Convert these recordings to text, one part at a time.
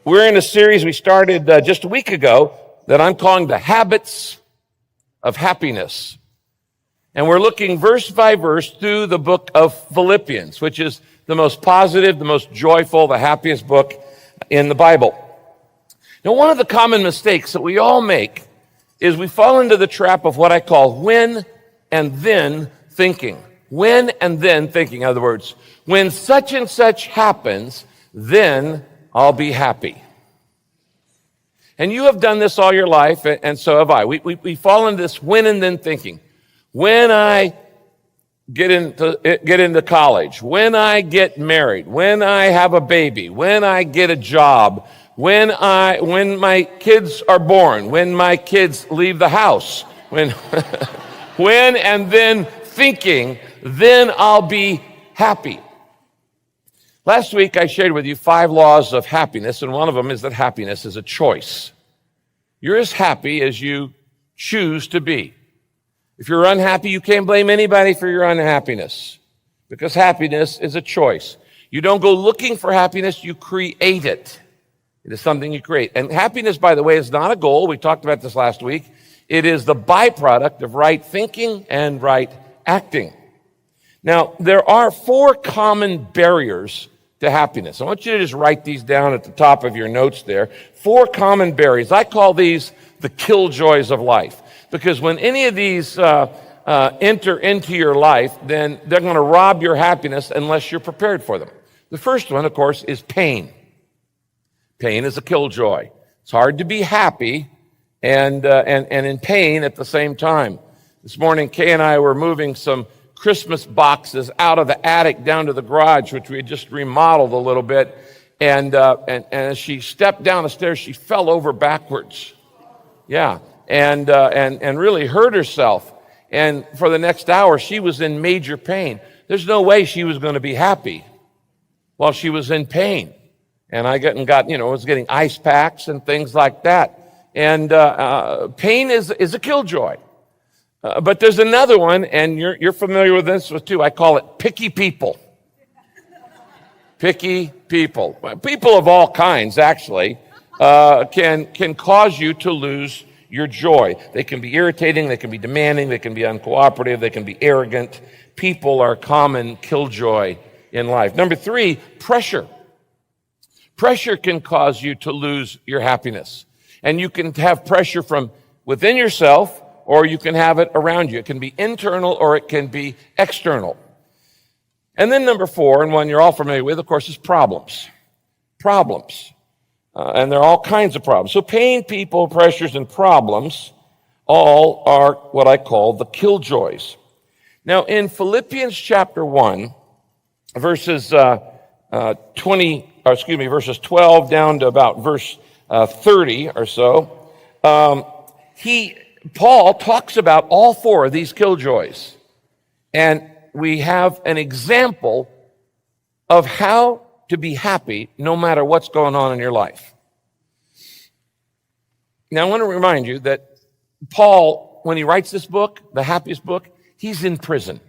We're in a series we started just a week ago that I'm calling The Habits of Happiness. And we're looking verse by verse through the book of Philippians, which is the most positive, the most joyful, the happiest book in the Bible. Now, one of the common mistakes that we all make is we fall into the trap of what I call when and then thinking. When and then thinking. In other words, when such and such happens, then I'll be happy. And you have done this all your life, and so have I. We fall into this when and then thinking. When I get into college, when I get married, when I have a baby, when I get a job, when my kids are born, when my kids leave the house, when and then thinking, then I'll be happy. Last week, I shared with you 5 laws of happiness, and one of them is that happiness is a choice. You're as happy as you choose to be. If you're unhappy, you can't blame anybody for your unhappiness, because happiness is a choice. You don't go looking for happiness, you create it. It is something you create. And happiness, by the way, is not a goal. We talked about this last week. It is the byproduct of right thinking and right acting. Now, there are 4 common barriers to happiness. I want you to just write these down at the top of your notes there. 4 common barriers. I call these the killjoys of life, because when any of these enter into your life, then they're going to rob your happiness unless you're prepared for them. The first one, of course, is pain. Pain is a killjoy. It's hard to be happy and in pain at the same time. This morning, Kay and I were moving some Christmas boxes out of the attic down to the garage, which we had just remodeled a little bit. And as she stepped down the stairs, she fell over backwards. Yeah, and really hurt herself. And for the next hour, she was in major pain. There's no way she was going to be happy while she was in pain. And I was getting ice packs and things like that. And pain is a killjoy. But there's another one, and you're familiar with this one too. I call it picky people. Picky people. People of all kinds, actually, can cause you to lose your joy. They can be irritating, they can be demanding, they can be uncooperative, they can be arrogant. People are a common killjoy in life. Number 3, pressure. Pressure can cause you to lose your happiness. And you can have pressure from within yourself, or you can have it around you. It can be internal or it can be external. And then number 4, and one you're all familiar with, of course, is problems. Problems. And there are all kinds of problems. So pain, people, pressures, and problems all are what I call the killjoys. Now, in Philippians chapter 1, verses 12 down to about verse 30 or so, Paul talks about all 4 of these killjoys. And we have an example of how to be happy no matter what's going on in your life. Now, I want to remind you that Paul, when he writes this book, the happiest book, he's in prison.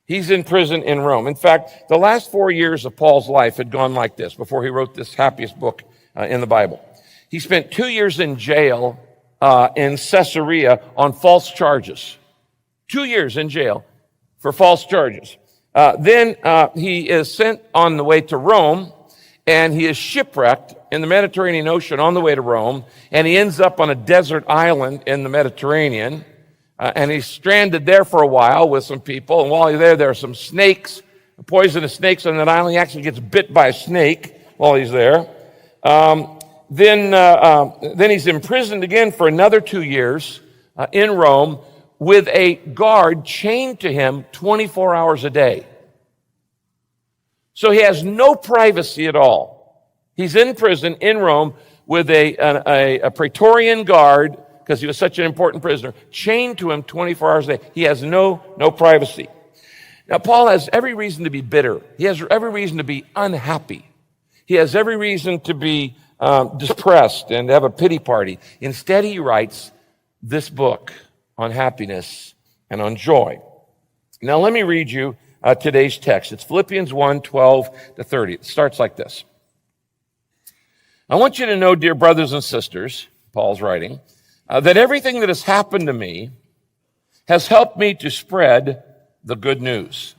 He's in prison in Rome. In fact, the last 4 years of Paul's life had gone like this before he wrote this happiest book in the Bible. He spent 2 years in jail in Caesarea on false charges. 2 years in jail for false charges. Then he is sent on the way to Rome, and he is shipwrecked in the Mediterranean Ocean on the way to Rome, and he ends up on a desert island in the Mediterranean, and he's stranded there for a while with some people, and while he's there are some snakes, poisonous snakes on that island. He actually gets bit by a snake while he's there. Then he's imprisoned again for another 2 years in Rome with a guard chained to him 24 hours a day. So he has no privacy at all. He's in prison in Rome with a Praetorian guard, because he was such an important prisoner, chained to him 24 hours a day. He has no privacy. Now, Paul has every reason to be bitter. He has every reason to be unhappy. He has every reason to be depressed and have a pity party. Instead, he writes this book on happiness and on joy. Now, let me read you today's text. It's Philippians 1:12-30. It starts like this. I want you to know, dear brothers and sisters, Paul's writing, that everything that has happened to me has helped me to spread the good news.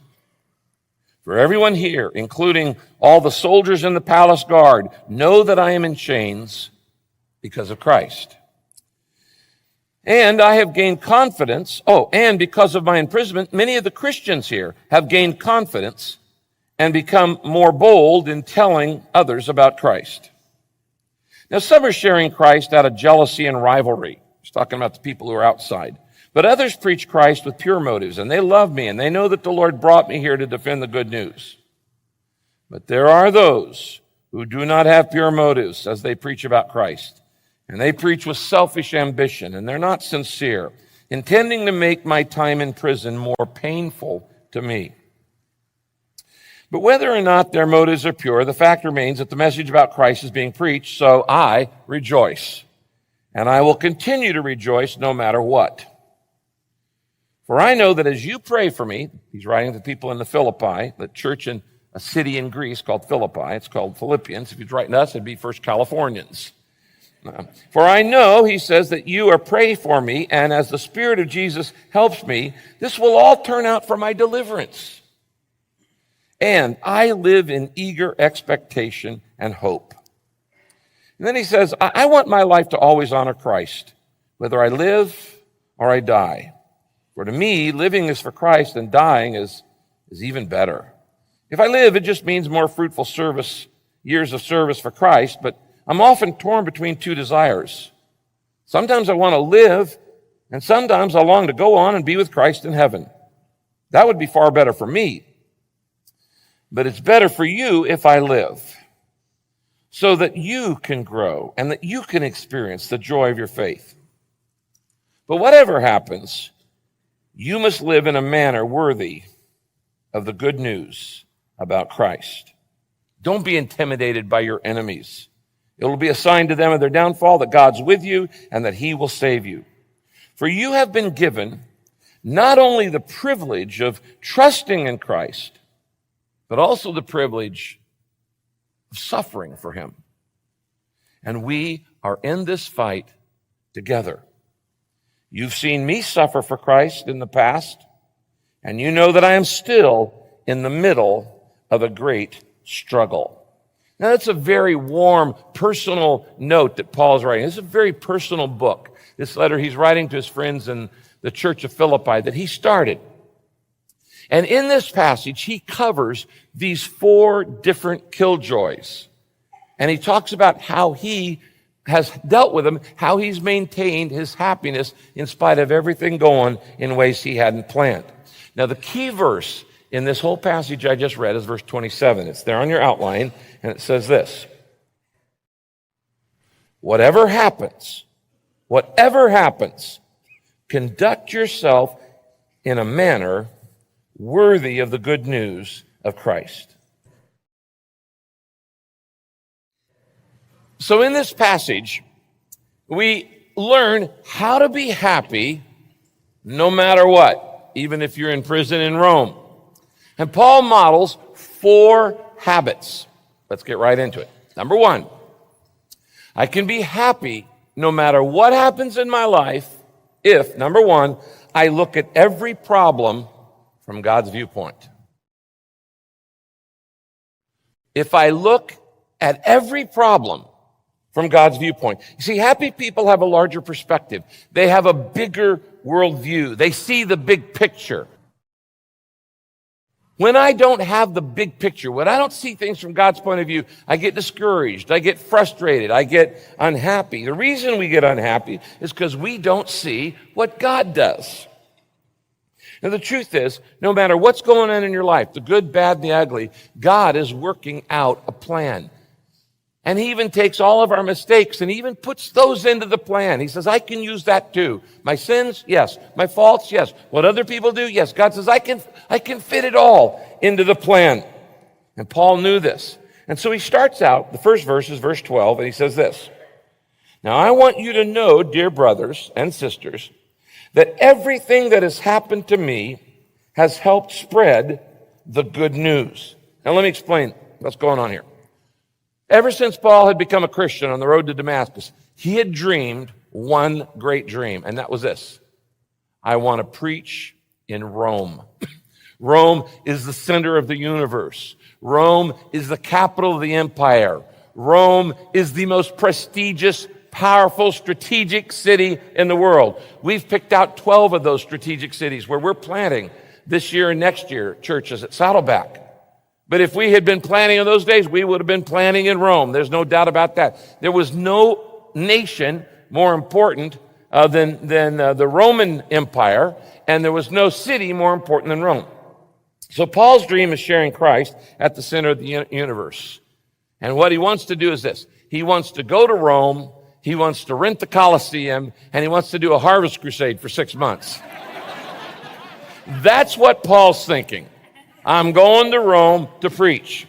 For everyone here, including all the soldiers in the palace guard, know that I am in chains because of Christ. And I have gained confidence. And because of my imprisonment, many of the Christians here have gained confidence and become more bold in telling others about Christ. Now, some are sharing Christ out of jealousy and rivalry. He's talking about the people who are outside. But others preach Christ with pure motives, and they love me, and they know that the Lord brought me here to defend the good news. But there are those who do not have pure motives as they preach about Christ. And they preach with selfish ambition, and they're not sincere, intending to make my time in prison more painful to me. But whether or not their motives are pure, the fact remains that the message about Christ is being preached, so I rejoice. And I will continue to rejoice no matter what. For I know that as you pray for me, he's writing to people in the Philippi, the church in a city in Greece called Philippi. It's called Philippians. If he's writing to us, it'd be First Californians. For I know, he says, that you are praying for me, and as the Spirit of Jesus helps me, this will all turn out for my deliverance. And I live in eager expectation and hope. And then he says, I want my life to always honor Christ, whether I live or I die. For to me, living is for Christ and dying is even better. If I live, it just means more fruitful service, years of service for Christ, but I'm often torn between two desires. Sometimes I want to live, and sometimes I long to go on and be with Christ in heaven. That would be far better for me. But it's better for you if I live, so that you can grow and that you can experience the joy of your faith. But whatever happens, you must live in a manner worthy of the good news about Christ. Don't be intimidated by your enemies. It will be a sign to them of their downfall that God's with you and that he will save you. For you have been given not only the privilege of trusting in Christ, but also the privilege of suffering for him. And we are in this fight together. You've seen me suffer for Christ in the past, and you know that I am still in the middle of a great struggle. Now, that's a very warm, personal note that Paul's writing. It's a very personal book. This letter he's writing to his friends in the church of Philippi that he started. And in this passage, he covers these 4 different killjoys. And he talks about how he has dealt with them, how he's maintained his happiness in spite of everything going in ways he hadn't planned. Now, the key verse in this whole passage I just read is verse 27. It's there on your outline, and it says this: whatever happens, conduct yourself in a manner worthy of the good news of Christ. So in this passage, we learn how to be happy no matter what, even if you're in prison in Rome. And Paul models 4 habits. Let's get right into it. Number 1, I can be happy no matter what happens in my life if, number 1, I look at every problem from God's viewpoint. If I look at every problem from God's viewpoint. You see, happy people have a larger perspective. They have a bigger worldview. They see the big picture. When I don't have the big picture, when I don't see things from God's point of view, I get discouraged, I get frustrated, I get unhappy. The reason we get unhappy is because we don't see what God does. Now, the truth is, no matter what's going on in your life, the good, bad, and the ugly, God is working out a plan. And he even takes all of our mistakes and even puts those into the plan. He says, I can use that too. My sins, yes. My faults, yes. What other people do, yes. God says, I can fit it all into the plan. And Paul knew this. And so he starts out, the first verse is verse 12, and he says this: now I want you to know, dear brothers and sisters, that everything that has happened to me has helped spread the good news. Now let me explain what's going on here. Ever since Paul had become a Christian on the road to Damascus, he had dreamed one great dream, and that was this: I want to preach in Rome. Rome is the center of the universe. Rome is the capital of the empire. Rome is the most prestigious, powerful, strategic city in the world. We've picked out 12 of those strategic cities where we're planting this year and next year churches at Saddleback. But if we had been planning in those days, we would have been planning in Rome. There's no doubt about that. There was no nation more important than the Roman Empire, and there was no city more important than Rome. So Paul's dream is sharing Christ at the center of the universe. And what he wants to do is this: he wants to go to Rome, he wants to rent the Colosseum, and he wants to do a harvest crusade for 6 months. That's what Paul's thinking. I'm going to Rome to preach.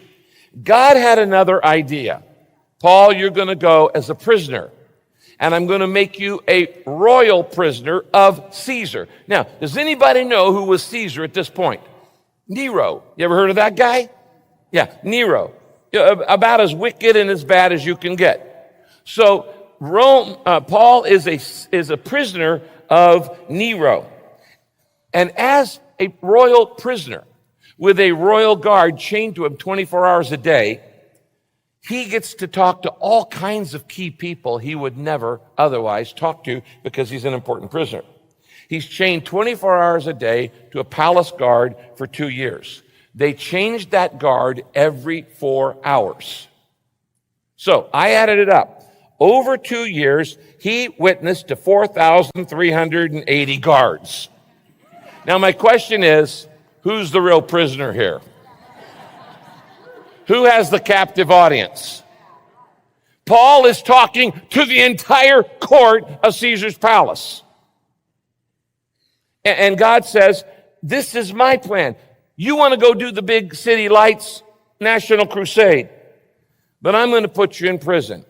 God had another idea. Paul, you're going to go as a prisoner, and I'm going to make you a royal prisoner of Caesar. Now, does anybody know who was Caesar at this point? Nero. You ever heard of that guy? Yeah, Nero. About as wicked and as bad as you can get. So Rome, Paul is a prisoner of Nero. And as a royal prisoner, with a royal guard chained to him 24 hours a day, he gets to talk to all kinds of key people he would never otherwise talk to because he's an important prisoner. He's chained 24 hours a day to a palace guard for 2 years. They changed that guard every 4 hours. So I added it up. Over 2 years, he witnessed to 4,380 guards. Now my question is, who's the real prisoner here? Who has the captive audience? Paul is talking to the entire court of Caesar's palace. And God says, this is my plan. You want to go do the big city lights national crusade, but I'm going to put you in prison.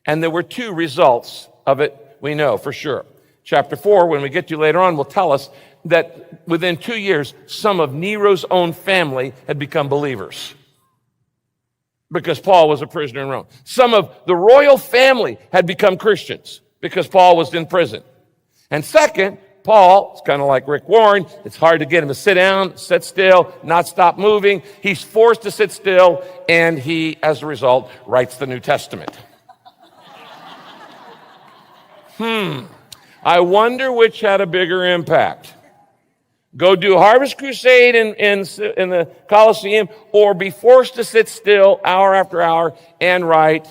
And there were 2 results of it, we know for sure. Chapter 4, when we get to later on, will tell us that within 2 years, some of Nero's own family had become believers because Paul was a prisoner in Rome. Some of the royal family had become Christians because Paul was in prison. And second, Paul, it's kind of like Rick Warren. It's hard to get him to sit down, sit still, not stop moving. He's forced to sit still, and he, as a result, writes the New Testament. I wonder which had a bigger impact. Go do a harvest crusade in the Colosseum, or be forced to sit still hour after hour and write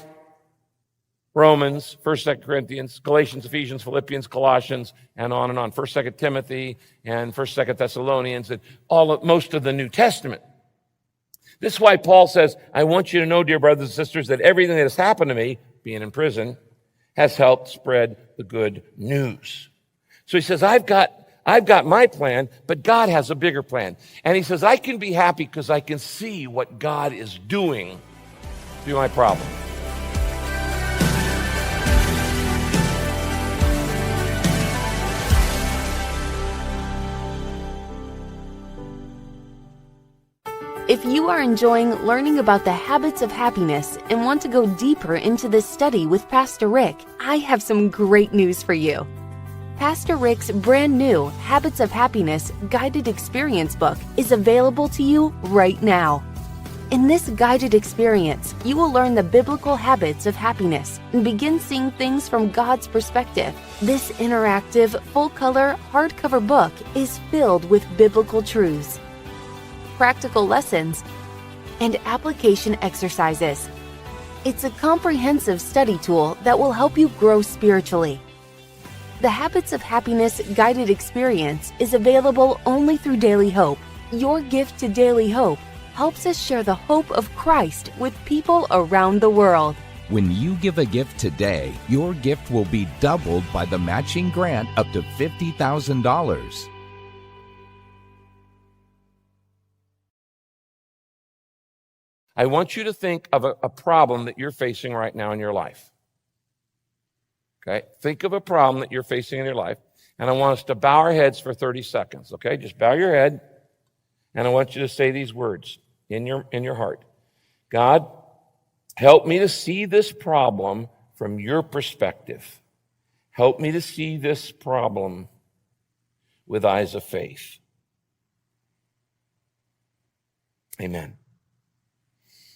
Romans, 1st, 2nd Corinthians, Galatians, Ephesians, Philippians, Colossians, and on, 1st, 2nd Timothy, and 1st, 2nd Thessalonians, and most of the New Testament. This is why Paul says, I want you to know, dear brothers and sisters, that everything that has happened to me, being in prison, has helped spread the good news. So he says, I've got my plan, but God has a bigger plan. And he says, I can be happy because I can see what God is doing through my problem. If you are enjoying learning about the habits of happiness and want to go deeper into this study with Pastor Rick, I have some great news for you. Pastor Rick's brand new Habits of Happiness guided experience book is available to you right now. In this guided experience, you will learn the biblical habits of happiness and begin seeing things from God's perspective. This interactive, full-color, hardcover book is filled with biblical truths, practical lessons, and application exercises. It's a comprehensive study tool that will help you grow spiritually. The Habits of Happiness guided experience is available only through Daily Hope. Your gift to Daily Hope helps us share the hope of Christ with people around the world. When you give a gift today, your gift will be doubled by the matching grant up to $50,000. I want you to think of a problem that you're facing right now in your life. Okay? Think of a problem that you're facing in your life, and I want us to bow our heads for 30 seconds, okay? Just bow your head, and I want you to say these words in your heart. God, Help me to see this problem from your perspective. Help me to see this problem with eyes of faith. Amen.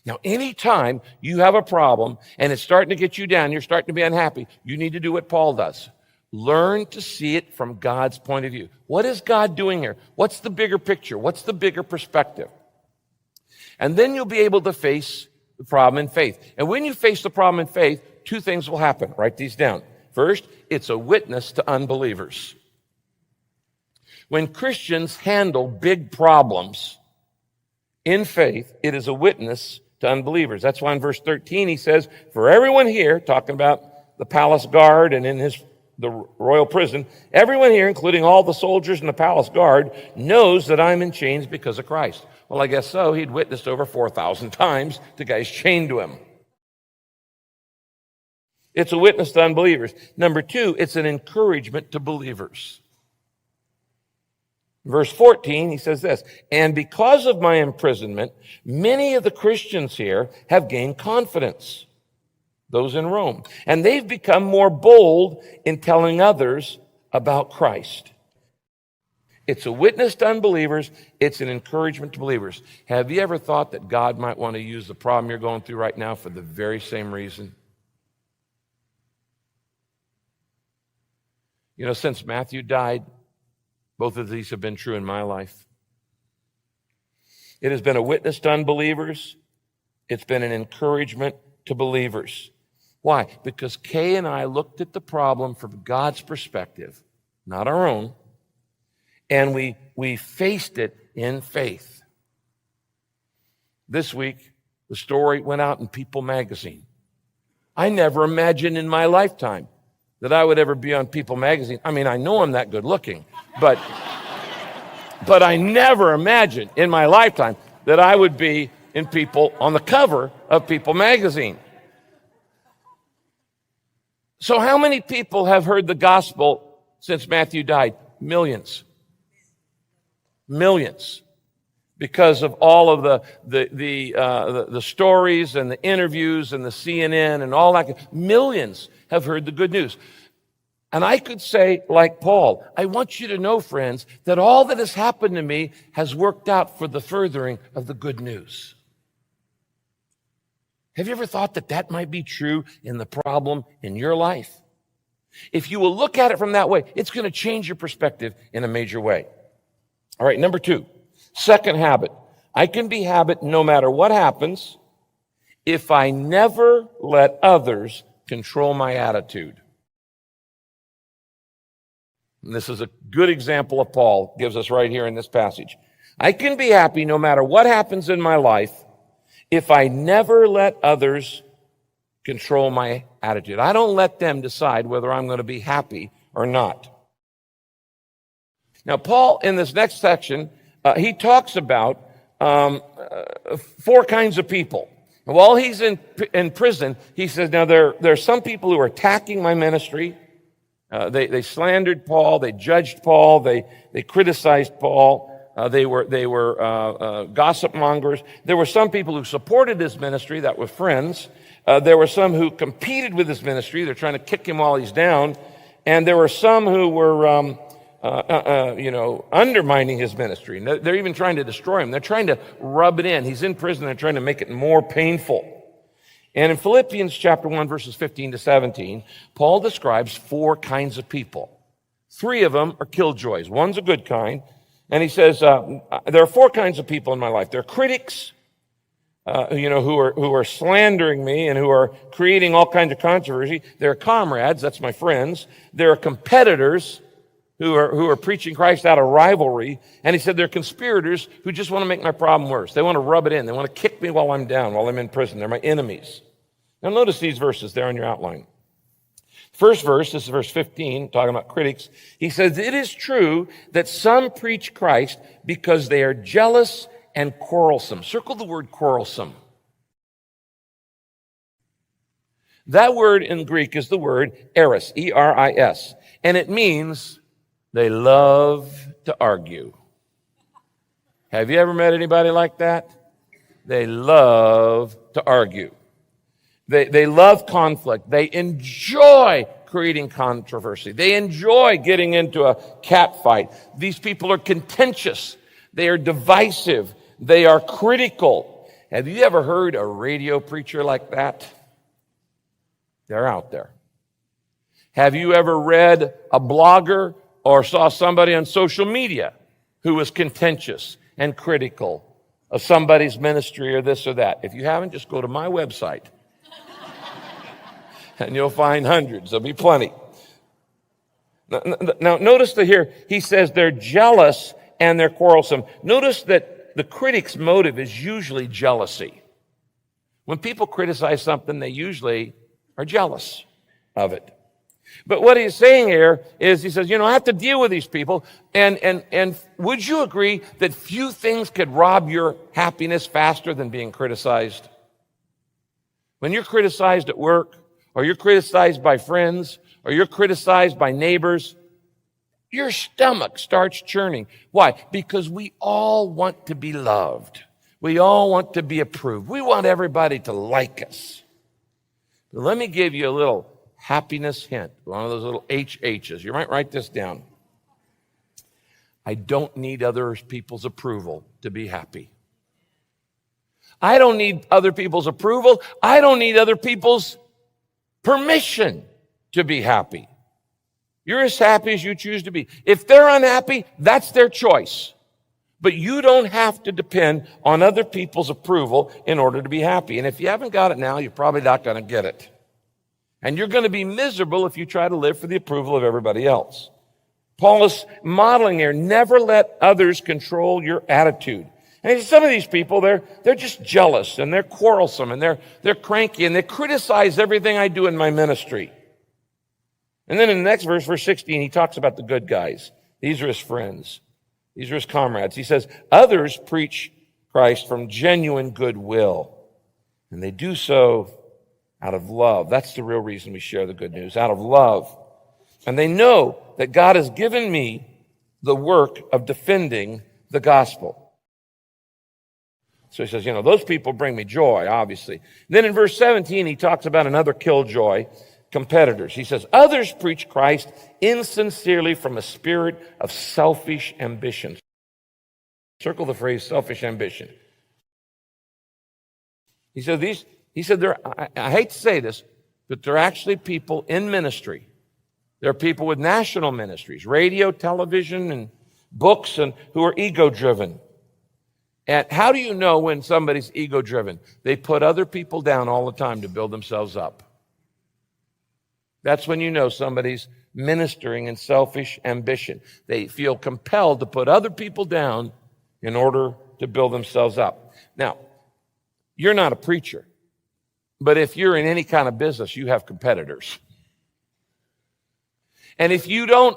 Now, anytime you have a problem and it's starting to get you down, you're starting to be unhappy, you need to do what Paul does. Learn to see it from God's point of view. What is God doing here? What's the bigger picture? What's the bigger perspective? And then you'll be able to face the problem in faith. And when you face the problem in faith, two things will happen. Write these down. First, it's a witness to unbelievers. When Christians handle big problems in faith, it is a witness to unbelievers. That's why in verse 13 he says, for everyone here, talking about the palace guard and in the royal prison, everyone here, including all the soldiers in the palace guard, knows that I'm in chains because of Christ. Well, I guess so. He'd witnessed over 4,000 times to guys chained to him. It's a witness to unbelievers. Number two, it's an encouragement to believers. Verse 14, he says this, and because of my imprisonment, many of the Christians here have gained confidence, those in Rome, and they've become more bold in telling others about Christ. It's a witness to unbelievers. It's an encouragement to believers. Have you ever thought that God might want to use the problem you're going through right now for the very same reason? You know, since Matthew died, both of these have been true in my life. It has been a witness to unbelievers. It's been an encouragement to believers. Why? Because Kay and I looked at the problem from God's perspective, not our own, and we faced it in faith. This week, the story went out in People magazine. I never imagined in my lifetime that I would ever be on People magazine. I mean, I know I'm that good looking, but I never imagined in my lifetime that I would be in People, on the cover of People magazine. So how many people have heard the gospel since Matthew died? Millions. Millions. Because of all of the stories and the interviews and the CNN and all that. Millions have heard the good news. And I could say, like Paul, I want you to know, friends, that all that has happened to me has worked out for the furthering of the good news. Have you ever thought that that might be true in the problem in your life? If you will look at it from that way, it's going to change your perspective in a major way. All right, number two, second habit. I can be happy no matter what happens if I never let others control my attitude. And this is a good example of Paul gives us right here in this passage. I can be happy no matter what happens in my life if I never let others control my attitude. I don't let them decide whether I'm going to be happy or not. Now, Paul, in this next section, he talks about 4 kinds of people. And while he's in prison, he says, now there are some people who are attacking my ministry. They slandered Paul. They judged Paul. They criticized Paul. They were gossip mongers. There were some people who supported his ministry that were friends. There were some who competed with his ministry. They're trying to kick him while he's down. And there were some who were, undermining his ministry. They're even trying to destroy him. They're trying to rub it in. He's in prison. They're trying to make it more painful. And in Philippians chapter 1, verses 15 to 17, Paul describes 4 kinds of people. 3 of them are killjoys. One's a good kind. And he says, there are 4 kinds of people in my life. There are critics, who are slandering me and who are creating all kinds of controversy. There are comrades, that's my friends. There are competitors who are preaching Christ out of rivalry. And he said there are conspirators who just want to make my problem worse. They want to rub it in. They want to kick me while I'm down, while I'm in prison. They're my enemies. Now notice these verses there on your outline. First verse, this is verse 15, talking about critics. He says, it is true that some preach Christ because they are jealous and quarrelsome. Circle the word quarrelsome. That word in Greek is the word eris, E-R-I-S. And it means they love to argue. Have you ever met anybody like that? They love to argue. They love conflict. They enjoy creating controversy. They enjoy getting into a cat fight. These people are contentious. They are divisive. They are critical. Have you ever heard a radio preacher like that? They're out there. Have you ever read a blogger or saw somebody on social media who was contentious and critical of somebody's ministry or this or that? If you haven't, just go to my website. And you'll find hundreds. There'll be plenty. Now, notice that here, he says they're jealous and they're quarrelsome. Notice that the critic's motive is usually jealousy. When people criticize something, they usually are jealous of it. But what he's saying here is, he says, I have to deal with these people. And would you agree that few things could rob your happiness faster than being criticized? When you're criticized at work, or you're criticized by friends, or you're criticized by neighbors, your stomach starts churning. Why? Because we all want to be loved. We all want to be approved. We want everybody to like us. But let me give you a little happiness hint, one of those little HHs. You might write this down. I don't need other people's approval to be happy. I don't need other people's approval. I don't need other people's permission to be happy. You're as happy as you choose to be. If they're unhappy, that's their choice. But you don't have to depend on other people's approval in order to be happy. And if you haven't got it now, you're probably not going to get it. And you're going to be miserable if you try to live for the approval of everybody else. Paul is modeling here, never let others control your attitude. And some of these people, they're just jealous and they're quarrelsome and they're cranky and they criticize everything I do in my ministry. And then in the next verse, verse 16, he talks about the good guys. These are his friends. These are his comrades. He says, others preach Christ from genuine goodwill, and they do so out of love. That's the real reason we share the good news, out of love. And they know that God has given me the work of defending the gospel. So he says, those people bring me joy, obviously. Then in verse 17, he talks about another killjoy, competitors. He says, others preach Christ insincerely from a spirit of selfish ambition. Circle the phrase selfish ambition. He said, I hate to say this, but they're actually people in ministry. There are people with national ministries, radio, television, and books, and who are ego-driven. And how do you know when somebody's ego-driven? They put other people down all the time to build themselves up. That's when you know somebody's ministering in selfish ambition. They feel compelled to put other people down in order to build themselves up. Now, you're not a preacher, but if you're in any kind of business, you have competitors. And if you don't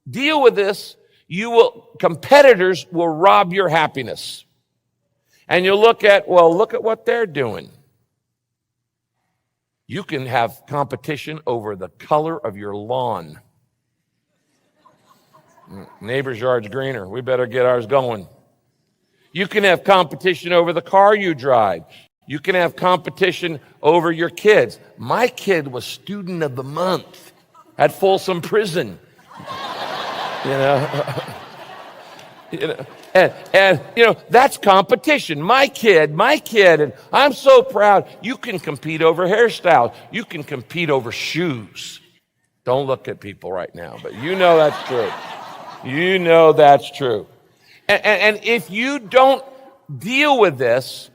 deal with this, competitors will rob your happiness. And you'll look at what they're doing. You can have competition over the color of your lawn. Neighbor's yard's greener. We better get ours going. You can have competition over the car you drive. You can have competition over your kids. My kid was student of the month at Folsom Prison. And that's competition. My kid, and I'm so proud. You can compete over hairstyles. You can compete over shoes. Don't look at people right now, but that's true. That's true. And if you don't deal with this,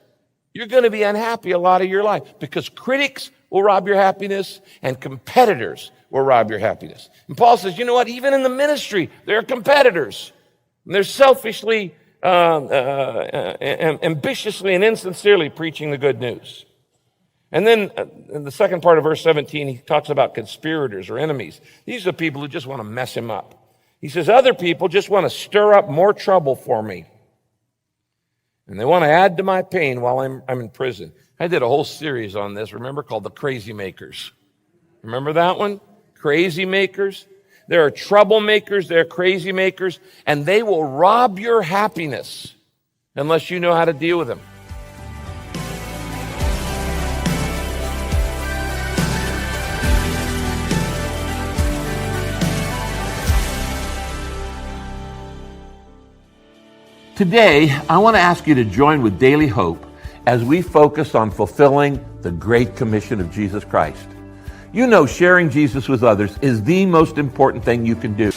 you're going to be unhappy a lot of your life, because critics will rob your happiness and competitors will rob your happiness. And Paul says, even in the ministry, there are competitors. And they're selfishly, ambitiously, and insincerely preaching the good news. And then in the second part of verse 17, he talks about conspirators or enemies. These are people who just want to mess him up. He says, other people just want to stir up more trouble for me. And they want to add to my pain while I'm in prison. I did a whole series on this, remember, called The Crazy Makers. Remember that one? Crazy Makers. There are troublemakers, there are crazy makers, and they will rob your happiness unless you know how to deal with them. Today, I want to ask you to join with Daily Hope as we focus on fulfilling the Great Commission of Jesus Christ. You know, sharing Jesus with others is the most important thing you can do.